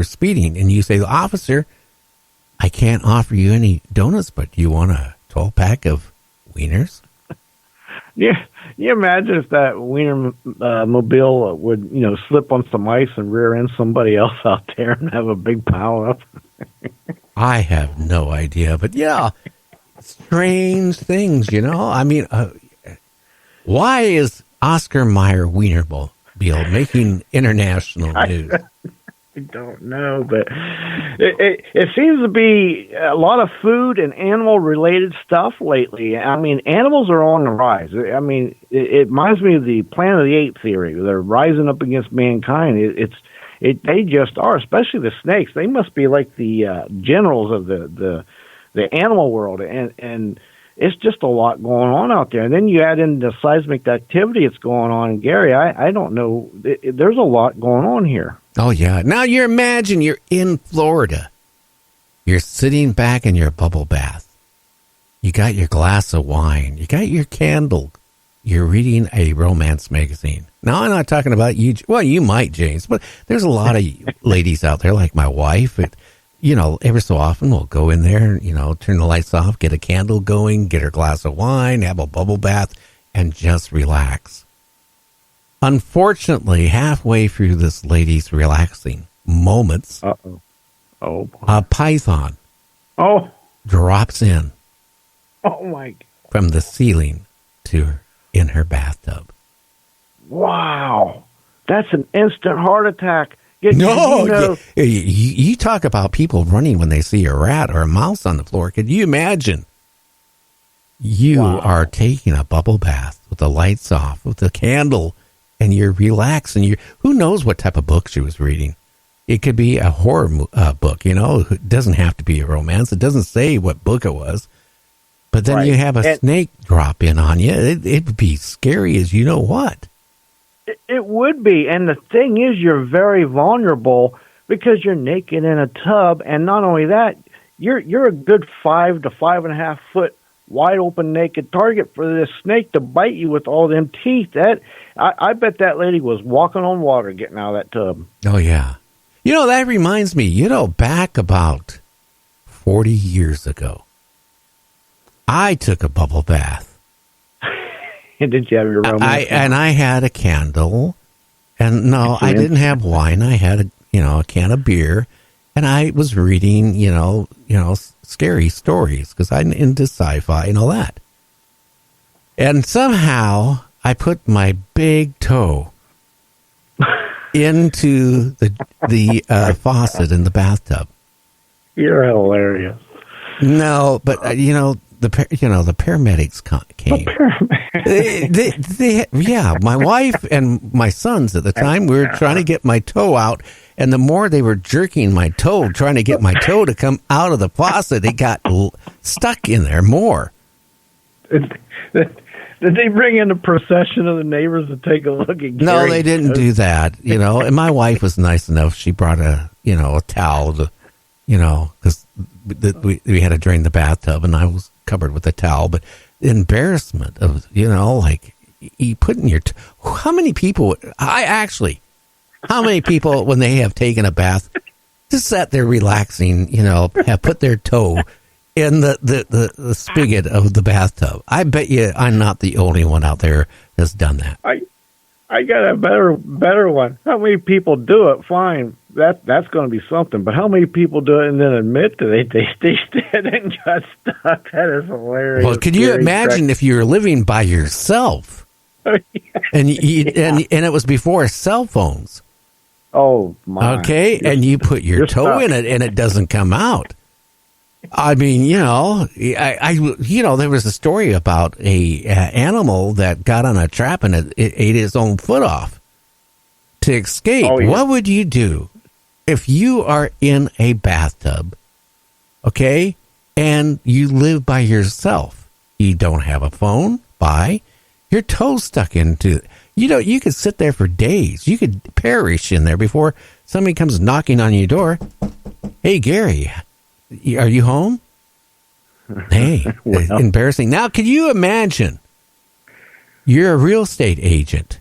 were speeding, and you say, officer, I can't offer you any donuts, but you want a 12-pack of wieners? Yeah, you imagine if that wiener mobile would, slip on some ice and rear end somebody else out there and have a big pile up. I have no idea, but yeah, strange things, I mean, why is Oscar Mayer Wienermobile making international news? I don't know, but it seems to be a lot of food and animal-related stuff lately. I mean, animals are on the rise. I mean, it reminds me of the Planet of the Apes theory. They're rising up against mankind. They just are, especially the snakes. They must be like the generals of the animal world, and it's just a lot going on out there. And then you add in the seismic activity that's going on in Gary. I don't know. There's a lot going on here. Oh, yeah. Now you imagine you're in Florida. You're sitting back in your bubble bath. You got your glass of wine. You got your candle. You're reading a romance magazine. Now, I'm not talking about you. Well, you might, James, but there's a lot of ladies out there like my wife. Every so often we'll go in there, turn the lights off, get a candle going, get her glass of wine, have a bubble bath, and just relax. Unfortunately, halfway through this lady's relaxing moments, a python drops in my God. From the ceiling to her in her Wow. That's an instant heart attack. You talk about people running when they see a rat or a mouse on the floor. Could you imagine? You are taking a bubble bath with the lights off, with the candle, and you're relaxing. Who knows what type of book she was reading? It could be a horror book, It doesn't have to be a romance. It doesn't say what book it was. But then you have a snake drop in on you. It would be scary as you know what. It would be. And the thing is, you're very vulnerable because you're naked in a tub. And not only that, you're a good 5 to 5.5 foot wide open naked target for this snake to bite you with all them teeth. I bet that lady was walking on water getting out of that tub. Oh, yeah. That reminds me, back about 40 years ago, I took a bubble bath. Did you have your romance? I had a candle, and no, I didn't have wine. I had a can of beer, and I was reading, scary stories because I'm into sci-fi and all that. And somehow I put my big toe into the faucet in the bathtub. You're hilarious. No, but the paramedics came. My wife and my sons at the time, we were trying to get my toe out, and the more they were jerking my toe, trying to get my toe to come out of the faucet, it got stuck in there more. Did they bring in a procession of the neighbors to take a look at Gary? No, they didn't do that, and my wife was nice enough. She brought a towel to, because we had to drain the bathtub, and I was covered with a towel, but the embarrassment of, like you put in your, how many people, when they have taken a bath, just sat there relaxing, have put their toe in the spigot of the bathtub. I bet you I'm not the only one out there that's done that. I got a better one. How many people do it? Fine. That's going to be something. But how many people do it and then admit that they did and got stuck? That is hilarious. Well, could you imagine if you were living by yourself? Yeah. And it was before cell phones. Oh my! Okay, and you put your toe in it and it doesn't come out. I mean, there was a story about a animal that got on a trap and it ate his own foot off to escape. Oh, yeah. What would you do if you are in a bathtub, okay, and you live by yourself? You don't have a phone, your toe's stuck into, you could sit there for days. You could perish in there before somebody comes knocking on your door. Hey, Gary, are you home? Hey, well. Embarrassing. Now, can you imagine you're a real estate agent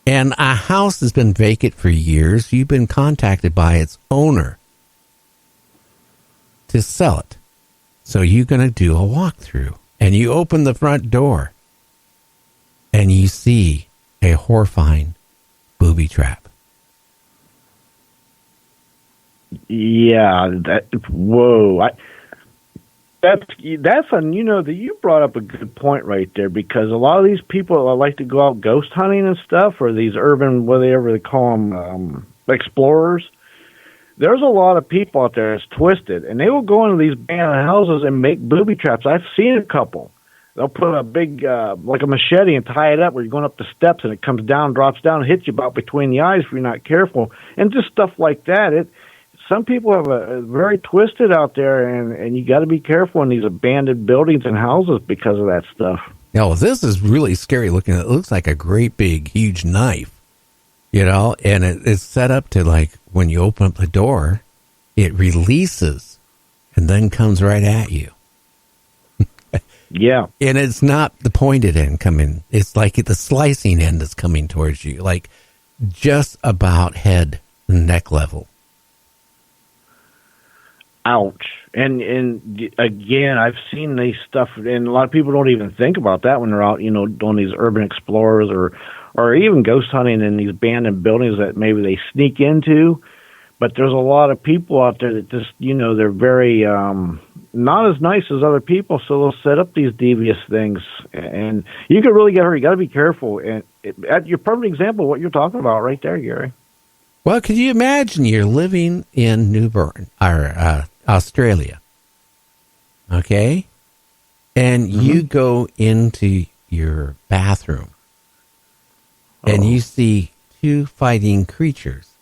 and a house has been vacant for years. You've been contacted by its owner to sell it. So you're going to do a walkthrough, and you open the front door, and you see a horrifying booby trap. Yeah, whoa. That's you brought up a good point right there, because a lot of these people like to go out ghost hunting and stuff, or these urban, whatever they call them, explorers. There's a lot of people out there that's twisted, and they will go into these abandoned houses and make booby traps. I've seen a couple. They'll put a big, like a machete, and tie it up where you're going up the steps, and it comes down, drops down, and hits you about between the eyes if you're not careful, and just stuff like that. Some people have a very twisted out there, and you got to be careful in these abandoned buildings and houses because of that stuff. Now, this is really scary looking. It looks like a great big, huge knife, and it's set up to, like, when you open up the door, it releases and then comes right at you. Yeah. And it's not the pointed end coming. It's like the slicing end is coming towards you, like just about head and neck level. Ouch. And again, I've seen these stuff, and a lot of people don't even think about that when they're out, doing these urban explorers or even ghost hunting in these abandoned buildings that maybe they sneak into. But there's a lot of people out there that just, they're very not as nice as other people, so they'll set up these devious things, and you could really get hurt. You got to be careful. And your perfect example of what you're talking about right there, Gary. Well, could you imagine you're living in New Bern, or Australia, okay? And you go into your bathroom, and you see two fighting creatures.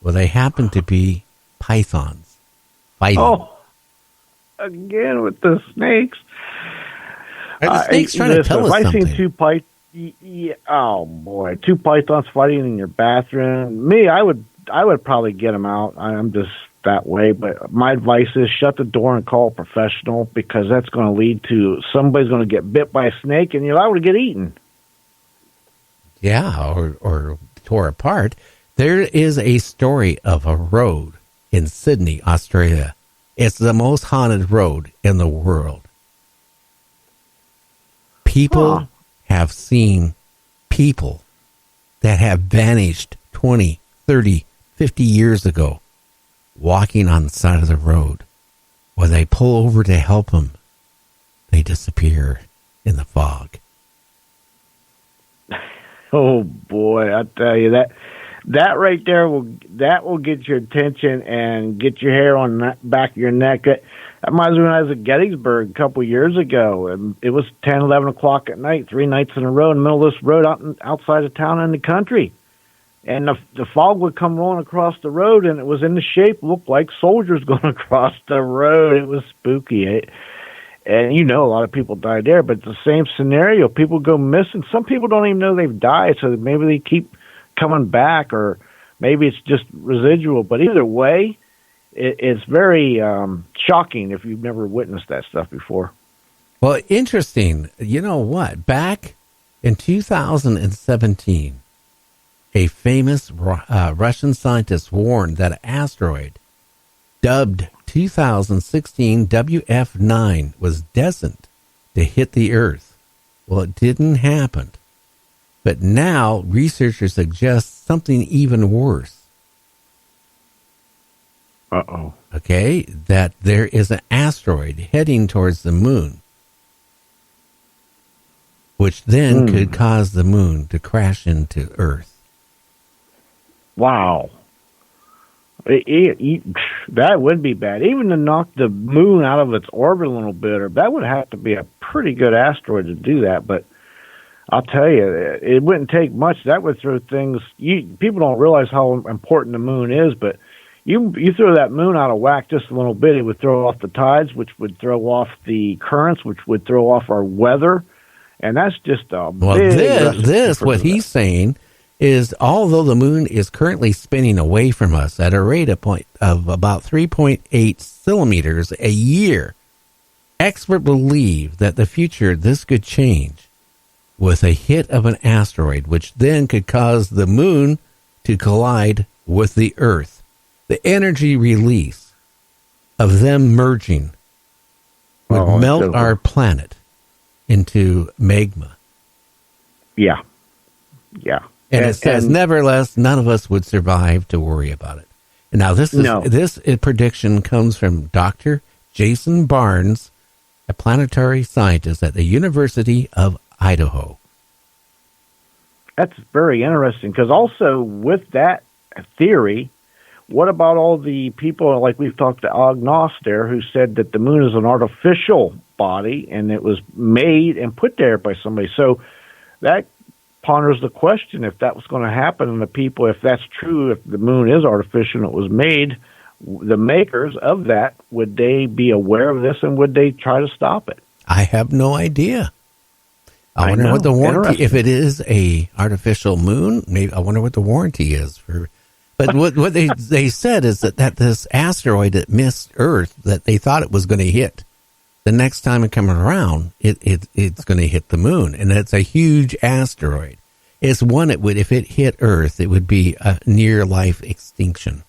Well, they happen to be pythons fighting. Oh, again with the snakes. Are the snakes trying to tell us something? I've seen oh boy, two pythons fighting in your bathroom. Me, I would probably get them out. I'm just that way. But my advice is shut the door and call a professional, because that's going to lead to somebody's going to get bit by a snake and you're liable to get eaten. Yeah, or tore apart. There is a story of a road in Sydney, Australia. It's the most haunted road in the world. People have seen people that have vanished 20, 30, 50 years ago walking on the side of the road. When they pull over to help them, they disappear in the fog. Oh boy, I tell you, that right there will get your attention and get your hair on the back of your neck. That reminds me when I was at Gettysburg a couple of years ago, and it was 10, 11 o'clock at night, 3 nights in a row in the middle of this road outside of town in the country. And the fog would come rolling across the road, and it was in the shape, looked like soldiers going across the road. It was spooky. And a lot of people died there, but it's the same scenario. People go missing. Some people don't even know they've died, so maybe they keep coming back, or maybe it's just residual. But either way, it's very shocking if you've never witnessed that stuff before. Well, interesting. You know what? Back in 2017, a famous Russian scientist warned that an asteroid dubbed 2016 WF9 was destined to hit the Earth. Well, it didn't happen. But now researchers suggest something even worse. Uh-oh. Okay, that there is an asteroid heading towards the moon, which then could cause the moon to crash into Earth. Wow. That would be bad. Even to knock the moon out of its orbit a little bit, or that would have to be a pretty good asteroid to do that. But I'll tell you, it wouldn't take much. That would throw things. People don't realize how important the moon is, but you throw that moon out of whack just a little bit, it would throw off the tides, which would throw off the currents, which would throw off our weather, and that's just a big what he's saying is, although the moon is currently spinning away from us at a rate of about 3.8 kilometers a year, experts believe that the future this could change. with a hit of an asteroid, which then could cause the moon to collide with the Earth. The energy release of them merging would melt our planet into magma. Yeah. And it says, nevertheless, none of us would survive to worry about it. And now this prediction comes from Dr. Jason Barnes, a planetary scientist at the University of Idaho. That's very interesting, because also with that theory, what about all the people, like we've talked to Agnos there, who said that the moon is an artificial body and it was made and put there by somebody? So that ponders the question, if that was going to happen, and the people, if that's true, if the moon is artificial and it was made, the makers of that, would they be aware of this and would they try to stop it? I have no idea. I wonder what the warranty, if it is a artificial moon, maybe I wonder what the warranty is for. But what they said is that this asteroid that missed Earth, that they thought it was going to hit, the next time it comes around, it's going to hit the moon, and it's a huge asteroid. It's one it would, if it hit Earth, it would be a near life extinction.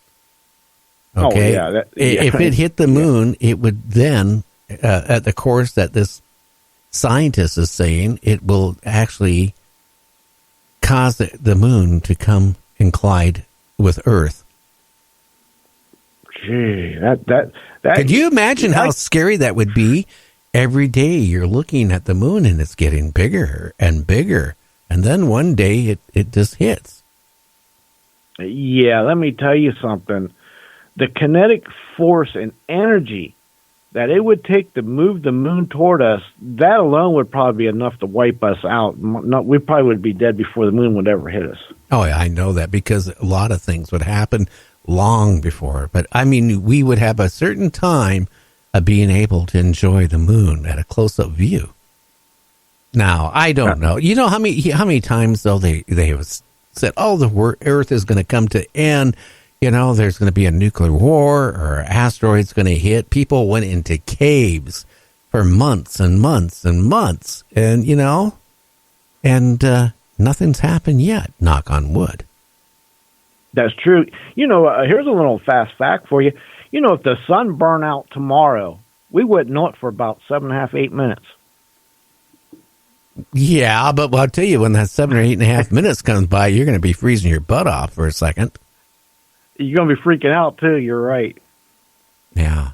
Okay, if it hit the moon, it would then, at the course that this scientist is saying, it will actually cause the moon to come and collide with Earth. Gee, that could you imagine how scary that would be? Every day you're looking at the moon and it's getting bigger and bigger, and then one day it just hits. Yeah, let me tell you something. The kinetic force and energy that it would take to move the moon toward us, that alone would probably be enough to wipe us out. We probably would be dead before the moon would ever hit us. Oh, yeah, I know that, because a lot of things would happen long before. But, I mean, we would have a certain time of being able to enjoy the moon at a close-up view. Now, I don't know. You know how many times, though, they said, oh, the Earth is going to come to end. You know, there's going to be a nuclear war or an asteroid's going to hit. People went into caves for months and months and months. And, you know, nothing's happened yet, knock on wood. That's true. You know, here's a little fast fact for you. You know, if the sun burned out tomorrow, we wouldn't know it for about 7.5, 8 minutes. Yeah, but I'll tell you, when that 7 or 8.5 minutes comes by, you're going to be freezing your butt off for a second. You're going to be freaking out, too. You're right. Yeah.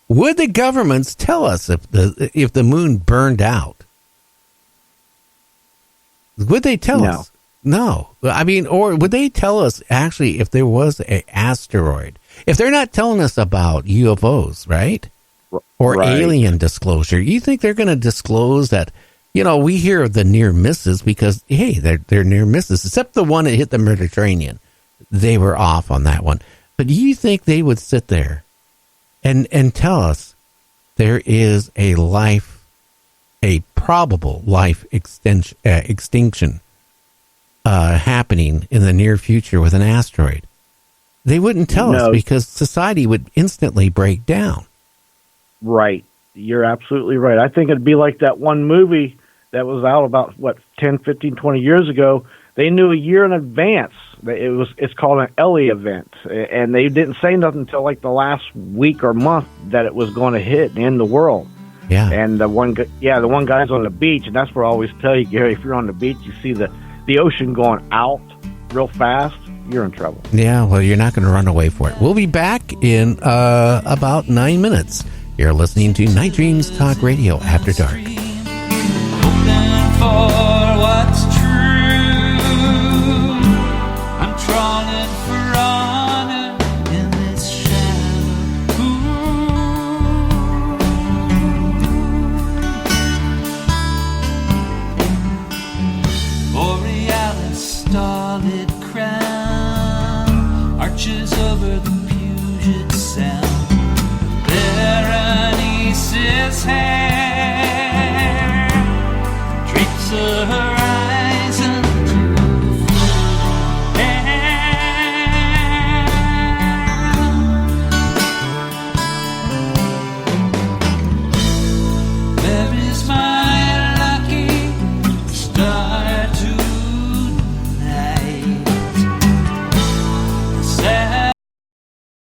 Would the governments tell us if the moon burned out? Would they tell us? No. I mean, or would they tell us, actually, if there was an asteroid? If they're not telling us about UFOs, right? Or alien disclosure, you think they're going to disclose that, you know, we hear of the near misses because, hey, they're near misses, except the one that hit the Mediterranean. They were off on that one. But do you think they would sit there and tell us there is a probable life extinction happening in the near future with an asteroid? They wouldn't tell us, because society would instantly break down. Right. You're absolutely right. I think it'd be like that one movie that was out about, 10, 15, 20 years ago. They knew a year in advance. It's called an Ellie event, and they didn't say nothing until like the last week or month that it was going to hit and end the world. Yeah. And the one guy's on the beach, and that's where I always tell you, Gary, if you're on the beach, you see the ocean going out real fast, you're in trouble. Yeah, well, you're not going to run away for it. We'll be back in about 9 minutes. You're listening to Night Dreams Talk Radio After Dark. Hoping for what's true. I'm trawling for honor in this shadow. Borealis starlit crown arches over the Puget Sound. Berenice's hair drapes her